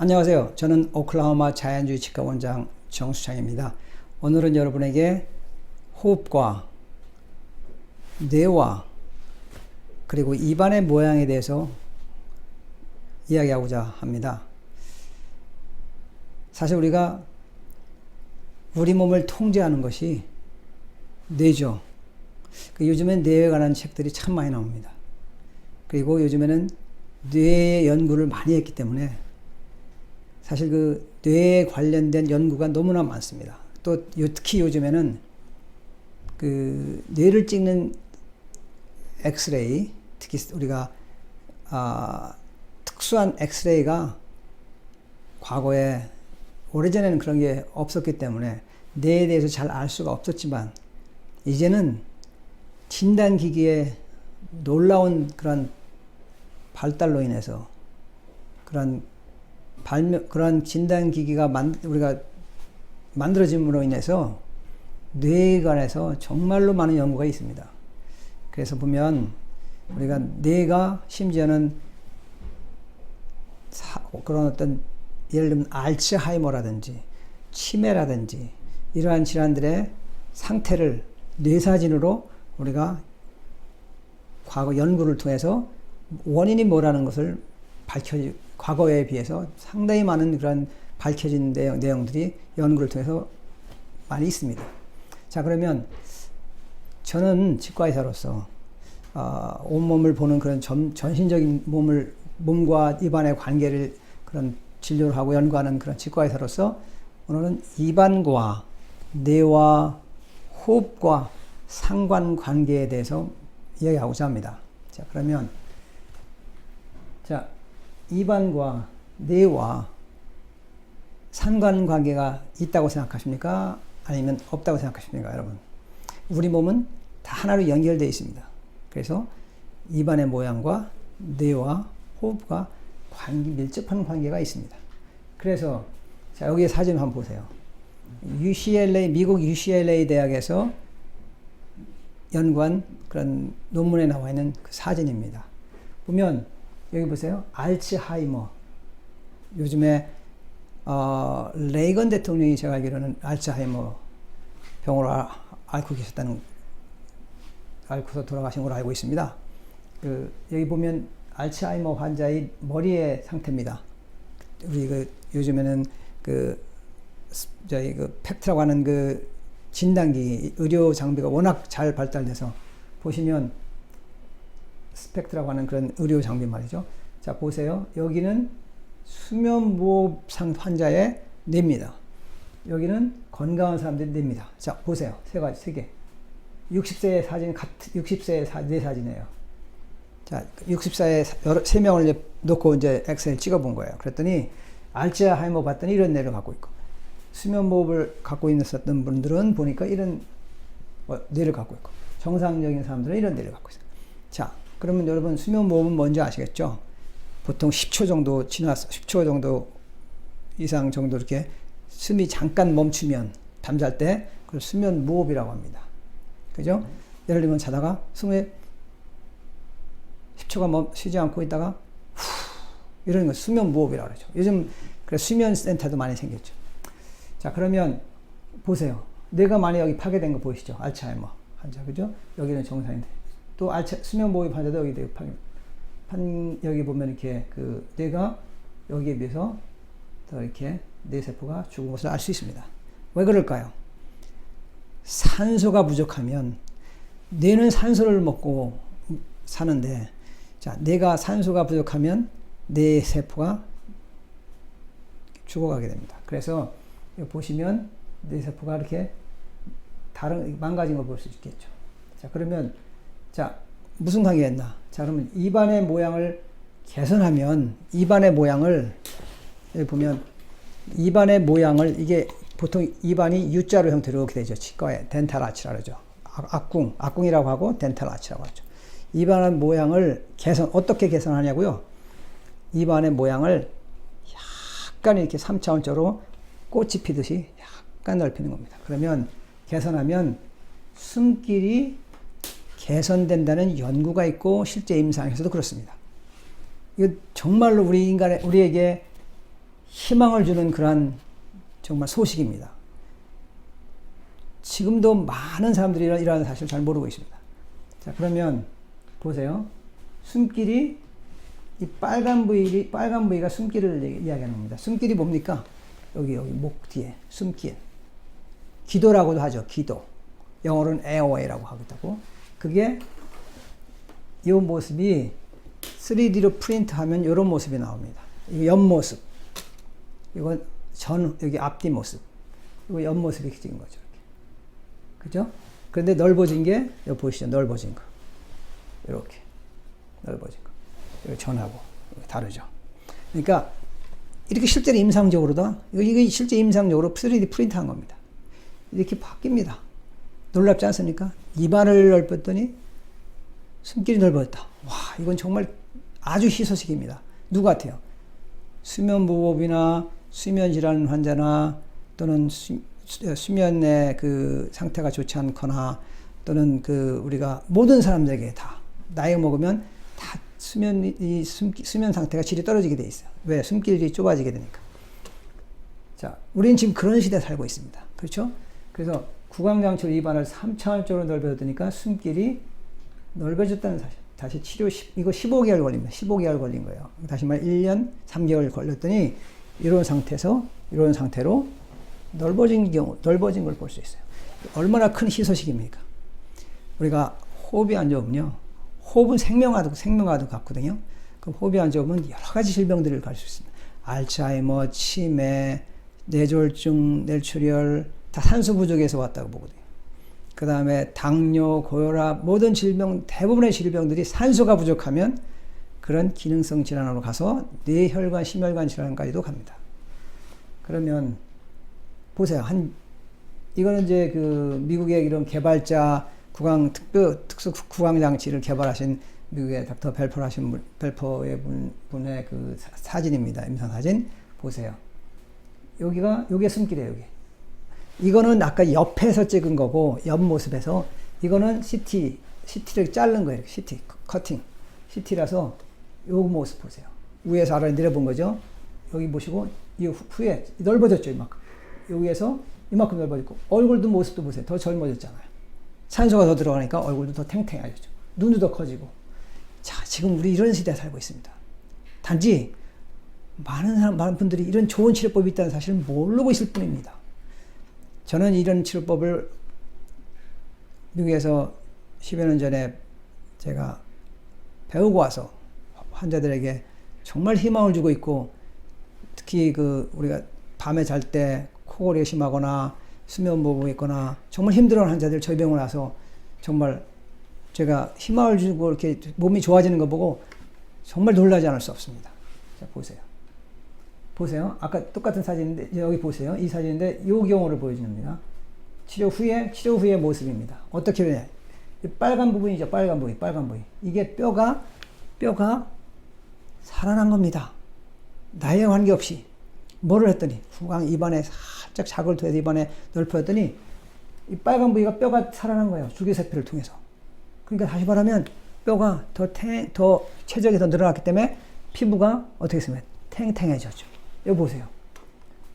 안녕하세요. 저는 오클라호마 자연주의 치과 원장 정수창입니다. 오늘은 여러분에게 호흡과 뇌와 그리고 입안의 모양에 대해서 이야기하고자 합니다. 사실 우리가 우리 몸을 통제하는 것이 뇌죠. 요즘엔 뇌에 관한 책들이 참 많이 나옵니다. 그리고 요즘에는 뇌의 연구를 많이 했기 때문에 사실 그 뇌에 관련된 연구가 너무나 많습니다. 또 특히 요즘에는 그 뇌를 찍는 엑스레이, 특히 우리가 특수한 엑스레이가 과거에 오래전에는 그런 게 없었기 때문에 뇌에 대해서 잘 알 수가 없었지만 이제는 진단기기의 놀라운 그런 발달로 인해서 그런 진단기기가 우리가 만들어짐으로 인해서 뇌에 관해서 정말로 많은 연구가 있습니다. 그래서 보면 우리가 뇌가 심지어는 그런 어떤 예를 들면 알츠하이머라든지 치매라든지 이러한 질환들의 상태를 뇌사진으로 우리가 과거 연구를 통해서 원인이 뭐라는 것을 과거에 비해서 상당히 많은 그런 밝혀진 내용들이 연구를 통해서 많이 있습니다. 자, 그러면 저는 치과의사로서 온몸을 보는 그런 전신적인 몸과 입안의 관계를 그런 진료를 하고 연구하는 그런 치과의사로서 오늘은 입안과 뇌와 호흡과 상관관계에 대해서 이야기하고자 합니다. 자, 그러면 입안과 뇌와 상관관계가 있다고 생각하십니까? 아니면 없다고 생각하십니까, 여러분? 우리 몸은 다 하나로 연결되어 있습니다. 그래서 입안의 모양과 뇌와 호흡과 밀접한 관계가 있습니다. 그래서 자, 여기 사진을 한번 보세요. 미국 UCLA 대학에서 연구한 그런 논문에 나와 있는 그 사진입니다. 보면 여기 보세요. 알츠하이머. 요즘에 레이건 대통령이 제가 알기로는 알츠하이머 병으로 앓고서 돌아가신 걸로 알고 있습니다. 여기 보면 알츠하이머 환자의 머리의 상태입니다. 우리 요즘에는 저희 팩트라고 하는 진단기 의료 장비가 워낙 잘 발달돼서 보시면 스펙트라고 하는 그런 의료 장비 말이죠. 자, 보세요. 여기는 수면무호흡상 환자의 뇌입니다. 여기는 건강한 사람들의 뇌입니다. 자, 보세요. 세 개. 60세의 사진, 60세의 뇌 사진이에요. 자, 60세의 3명을 놓고 이제 엑스레이를 찍어본 거예요. 그랬더니, 알츠하이머 봤더니 이런 뇌를 갖고 있고, 수면무호흡을 갖고 있었던 분들은 보니까 이런 뇌를 갖고 있고, 정상적인 사람들은 이런 뇌를 갖고 있어요. 자, 그러면 여러분 수면무호흡은 뭔지 아시겠죠? 보통 10초 정도 지나서 10초 정도 이상 정도 이렇게 숨이 잠깐 멈추면 잠잘 때 그걸 수면무호흡이라고 합니다. 그죠? 예를 들면 자다가 숨에 10초가 쉬지 않고 있다가 후 이러는 거 수면무호흡이라고 그러죠. 요즘 그래서 수면센터도 많이 생겼죠. 자, 그러면 보세요. 뇌가 많이 여기 파괴된 거 보이시죠? 알츠하이머 환자, 그죠? 여기는 정상인데. 또 수면무호흡 환자도 여기 뇌 여기 보면 이렇게 뇌가 여기에 비해서 더 이렇게 뇌세포가 죽은 것을 알 수 있습니다. 왜 그럴까요? 산소가 부족하면 뇌는 산소를 먹고 사는데, 자, 뇌가 산소가 부족하면 뇌세포가 죽어가게 됩니다. 그래서 여기 보시면 뇌세포가 이렇게 망가진 걸 볼 수 있겠죠. 자, 그러면 자, 무슨 관계가 있나? 자, 그러면 입안의 모양을 개선하면 입안의 모양을 여기 보면 입안의 모양을 이게 보통 입안이 U자로 형태로 이렇게 되죠. 치과에 덴탈 아치라고 그러죠. 악궁이라고 하고 덴탈 아치라고 하죠. 입안의 모양을 어떻게 개선하냐고요? 입안의 모양을 약간 이렇게 3차원적으로 꽃이 피듯이 약간 넓히는 겁니다. 그러면 개선하면 숨길이 개선된다는 연구가 있고 실제 임상에서도 그렇습니다. 이거 정말로 우리에게 희망을 주는 그러한 정말 소식입니다. 지금도 많은 사람들이 이러한 사실을 잘 모르고 있습니다. 자, 그러면 보세요. 숨길이 이 빨간 부위가 숨길을 이야기하는 겁니다. 숨길이 뭡니까? 여기 목 뒤에 숨길. 기도라고도 하죠. 기도. 영어로는 airway라고 하겠다고. 그게 이 모습이 3D로 프린트하면 이런 모습이 나옵니다. 이거 옆모습. 이건 여기 앞뒤 모습. 이거 옆모습이 찍은 거죠. 이렇게. 그죠? 그런데 넓어진 게 여기 보시죠. 넓어진 거. 이렇게 넓어진 거. 여기 전하고 다르죠. 그러니까 이렇게 실제로 임상적으로다. 이게 실제 임상적으로 3D 프린트한 겁니다. 이렇게 바뀝니다. 놀랍지 않습니까? 입안을 넓혔더니 숨길이 넓어졌다. 와, 이건 정말 아주 희소식입니다. 누구 같아요? 수면무호흡이나 수면질환 환자나 또는 수면의 그 상태가 좋지 않거나 또는 우리가 모든 사람들에게 다 나이 먹으면 다 수면 상태가 질이 떨어지게 돼 있어요. 왜? 숨길이 좁아지게 되니까. 자, 우리는 지금 그런 시대에 살고 있습니다. 그렇죠? 그래서 구강장치로 입안을 3차원적으로 넓혀주니까 숨길이 넓어졌다는 사실. 다시 이거 15개월 걸립니다. 15개월 걸린 거예요. 다시 말해 1년 3개월 걸렸더니 이런 상태로 넓어진 걸 볼 수 있어요. 얼마나 큰 희소식입니까? 우리가 호흡이 안 좋으면요. 호흡은 생명과도 같거든요. 그럼 호흡이 안 좋으면 여러 가지 질병들을 갈 수 있습니다. 알츠하이머, 치매, 뇌졸중, 뇌출혈, 다 산소 부족에서 왔다고 보거든요. 그 다음에 당뇨, 고혈압, 모든 대부분의 질병들이 산소가 부족하면 그런 기능성 질환으로 가서 뇌혈관, 심혈관 질환까지도 갑니다. 그러면 보세요. 이거는 이제 미국의 이런 개발자 특수 구강 장치를 개발하신 미국의 닥터 벨퍼의 분의 사진입니다. 임상 사진 보세요. 요게 숨길이에요. 여기. 이거는 아까 옆에서 찍은 거고 옆 모습에서 이거는 CT를 자른 거예요. CT 커팅. CT라서 요 모습 보세요. 위에서 아래로 내려본 거죠. 여기 보시고 이 후에 넓어졌죠. 이만큼. 여기에서 이만큼 넓어졌고 얼굴도 모습도 보세요. 더 젊어졌잖아요. 산소가 더 들어가니까 얼굴도 더 탱탱해졌죠. 눈도 더 커지고. 자, 지금 우리 이런 시대에 살고 있습니다. 단지 많은 분들이 이런 좋은 치료법이 있다는 사실을 모르고 있을 뿐입니다. 저는 이런 치료법을 미국에서 10여 년 전에 제가 배우고 와서 환자들에게 정말 희망을 주고 있고, 특히 우리가 밤에 잘 때 코골이가 심하거나 수면무호흡이 있거나 정말 힘들어하는 환자들 저희 병원 와서 정말 제가 희망을 주고 이렇게 몸이 좋아지는 거 보고 정말 놀라지 않을 수 없습니다. 자, 보세요. 아까 똑같은 사진인데 여기 보세요. 이 사진인데 이 경우를 보여줍니다. 치료 후의 모습입니다. 어떻게 되냐? 빨간 부분이죠. 빨간 부위. 이게 뼈가 살아난 겁니다. 나이에 관계없이. 뭐를 했더니 후광 입안에 살짝 자극을 통해서 입안에 넓혀졌더니 이 빨간 부위가 뼈가 살아난 거예요. 줄기세포를 통해서. 그러니까 다시 말하면 뼈가 더 체적이 더 늘어났기 때문에 피부가 어떻게 했으면 탱탱해졌죠. 여기 보세요.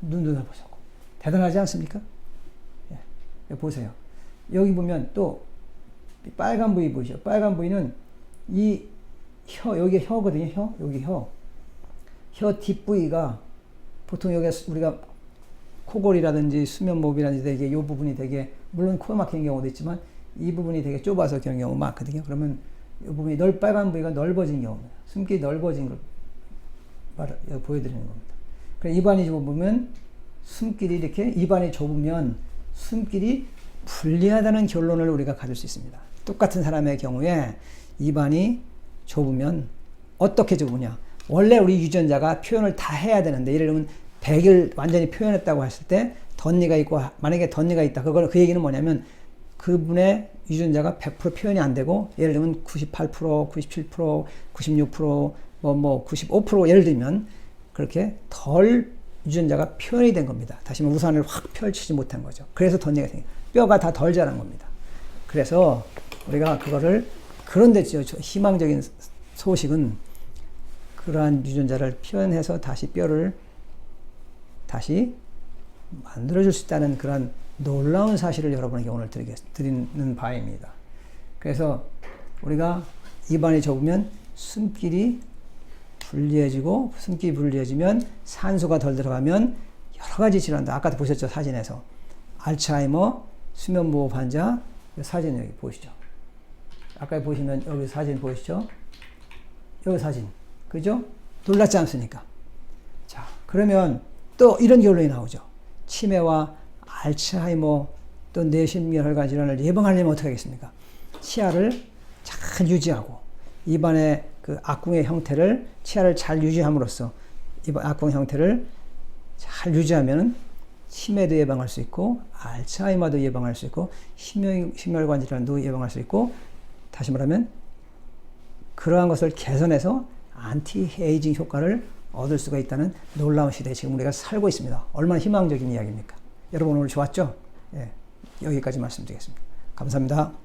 눈도 넓어졌고. 대단하지 않습니까? 예. 여기 보세요. 여기 보면 또 빨간 부위 보이죠? 빨간 부위는 이 여기 혀거든요. 여기 혀 뒷부위가 보통 여기 우리가 코골이라든지 수면무호흡이라든지 되게 이 부분이 되게, 물론 코 막히는 경우도 있지만 이 부분이 되게 좁아서 그런 경우 많거든요. 그러면 이 부분이 빨간 부위가 넓어진 경우입니다. 숨길이 넓어진 걸 보여드리는 겁니다. 그래서 입안이 좁으면 숨길이 이렇게, 입안이 좁으면 숨길이 불리하다는 결론을 우리가 가질 수 있습니다. 똑같은 사람의 경우에 입안이 좁으면 어떻게 좁으냐? 원래 우리 유전자가 표현을 다 해야 되는데, 예를 들면 100일 완전히 표현했다고 했을 때 덧니가 있고, 만약에 덧니가 있다. 그 얘기는 뭐냐면 그분의 유전자가 100% 표현이 안 되고, 예를 들면 98%, 97%, 96%, 95% 예를 들면 그렇게 덜 유전자가 표현이 된 겁니다. 다시 말해 우산을 확 펼치지 못한 거죠. 그래서 덧니가 생겨요. 뼈가 다 덜 자란 겁니다. 그래서 우리가 그런데 희망적인 소식은 그러한 유전자를 표현해서 다시 뼈를 다시 만들어줄 수 있다는 그런 놀라운 사실을 여러분에게 오늘 드리는 바입니다. 그래서 우리가 입안이 좁으면 숨길이 분리해지면 산소가 덜 들어가면 여러 가지 질환도 아까도 보셨죠, 사진에서. 알츠하이머, 수면무호흡 환자, 사진 여기 보시죠. 아까 보시면 여기 사진 보이시죠? 여기 사진. 그죠? 놀랍지 않습니까? 자, 그러면 또 이런 결론이 나오죠. 치매와 알츠하이머 또 뇌신경혈관 질환을 예방하려면 어떻게 하겠습니까? 치아를 잘 유지하고 입안의 그 악궁의 형태를 치아를 잘 유지함으로써 입안 악궁 형태를 잘 유지하면 치매도 예방할 수 있고 알츠하이머도 예방할 수 있고 심혈관 질환도 예방할 수 있고 다시 말하면 그러한 것을 개선해서 안티에이징 효과를 얻을 수가 있다는 놀라운 시대에 지금 우리가 살고 있습니다. 얼마나 희망적인 이야기입니까? 여러분 오늘 좋았죠? 예, 여기까지 말씀드리겠습니다. 감사합니다.